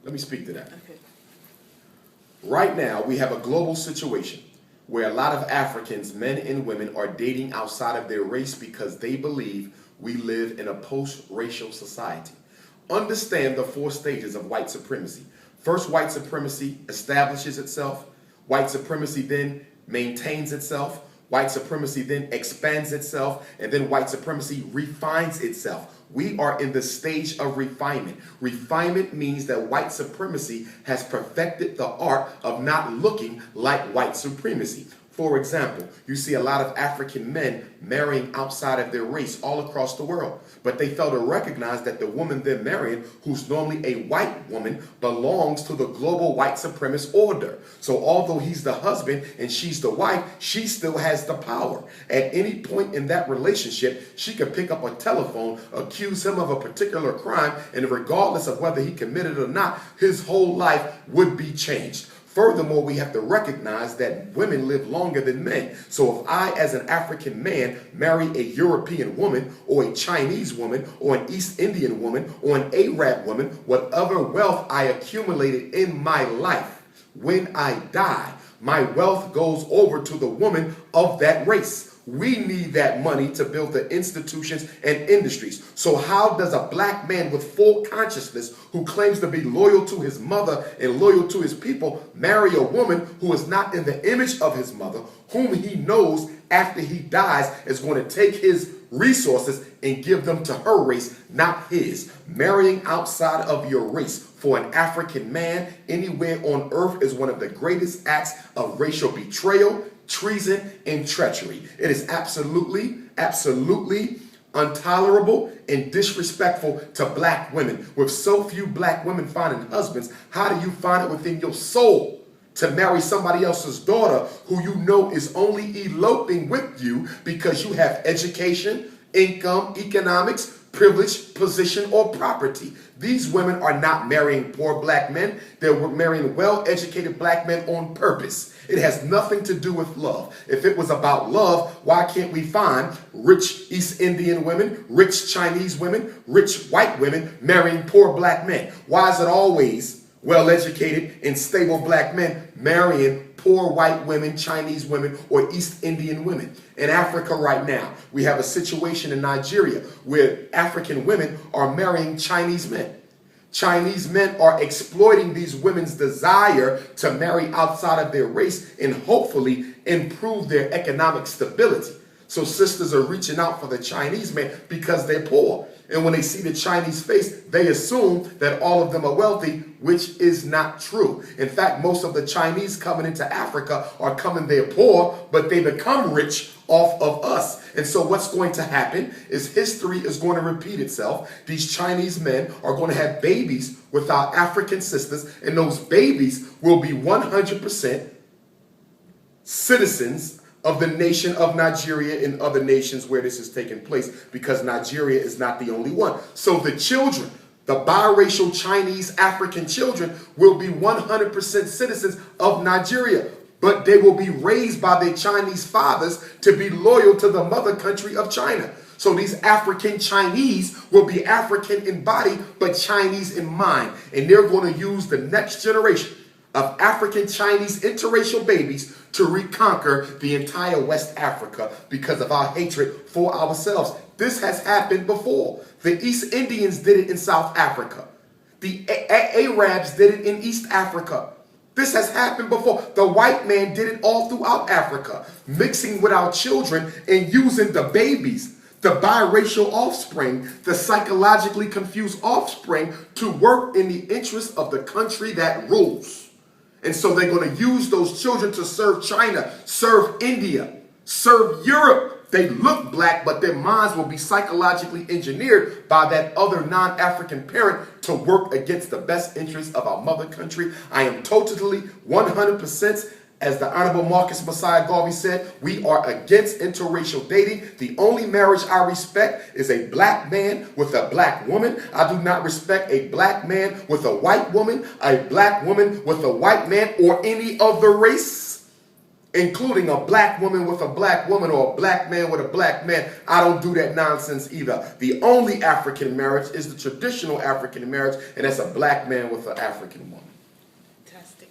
Let me speak to that. Okay. Right now, we have a global situation where a lot of Africans, men and women, are dating outside of their race because they believe we live in a post-racial society. Understand the 4 stages of white supremacy. First, white supremacy establishes itself. White supremacy then maintains itself. White supremacy then expands itself. And then white supremacy refines itself. We are in the stage of refinement. Refinement means that white supremacy has perfected the art of not looking like white supremacy. For example, you see a lot of African men marrying outside of their race all across the world, but they fail to recognize that the woman they're marrying, who's normally a white woman, belongs to the global white supremacist order. So although he's the husband and she's the wife, she still has the power. At any point in that relationship, she could pick up a telephone, accuse him of a particular crime, and regardless of whether he committed it or not, his whole life would be changed. Furthermore, we have to recognize that women live longer than men. So if I, as an African man, marry a European woman or a Chinese woman or an East Indian woman or an Arab woman, whatever wealth I accumulated in my life, when I die, my wealth goes over to the woman of that race. We need that money to build the institutions and industries. So how does a black man with full consciousness who claims to be loyal to his mother and loyal to his people marry a woman who is not in the image of his mother, whom he knows after he dies is going to take his resources and give them to her race, not his? Marrying outside of your race for an African man anywhere on earth is one of the greatest acts of racial betrayal, treason, and treachery. It is absolutely intolerable and disrespectful to black women. With so few black women finding husbands, how do you find it within your soul to marry somebody else's daughter who you know is only eloping with you because you have education, income, economics, privilege, position, or property? These women are not marrying poor black men. They're marrying well-educated black men on purpose. It has nothing to do with love. If it was about love, why can't we find rich East Indian women, rich Chinese women, rich white women marrying poor black men? Why is it always well-educated and stable black men marrying poor white women, Chinese women, or East Indian women? In Africa right now, we have a situation in Nigeria where African women are marrying Chinese men. Chinese men are exploiting these women's desire to marry outside of their race and hopefully improve their economic stability. So sisters are reaching out for the Chinese men because they're poor. And when they see the Chinese face, they assume that all of them are wealthy, which is not true. In fact, most of the Chinese coming into Africa are coming there poor, but they become rich off of us. And so what's going to happen is history is going to repeat itself. These Chinese men are going to have babies with our African sisters, and those babies will be 100% citizens of the nation of Nigeria and other nations where this is taking place, because Nigeria is not the only one. So the children, the biracial Chinese African children, will be 100% citizens of Nigeria, but they will be raised by their Chinese fathers to be loyal to the mother country of China. So these African Chinese will be African in body, but Chinese in mind. And they're going to use the next generation of African Chinese interracial babies to reconquer the entire West Africa because of our hatred for ourselves. This has happened before. The East Indians did it in South Africa. The Arabs did it in East Africa. This has happened before. The white man did it all throughout Africa, mixing with our children and using the babies, the biracial offspring, the psychologically confused offspring, to work in the interest of the country that rules. And so they're going to use those children to serve China, serve India, serve Europe. They look black, but their minds will be psychologically engineered by that other non-African parent to work against the best interests of our mother country. I am totally 100%, as the Honorable Marcus Messiah Garvey said, we are against interracial dating. The only marriage I respect is a black man with a black woman. I do not respect a black man with a white woman, a black woman with a white man, or any other race. including a black woman with a black woman or a black man with a black man. I don't do that nonsense either. The only African marriage is the traditional African marriage, and that's a black man with an African woman. Fantastic.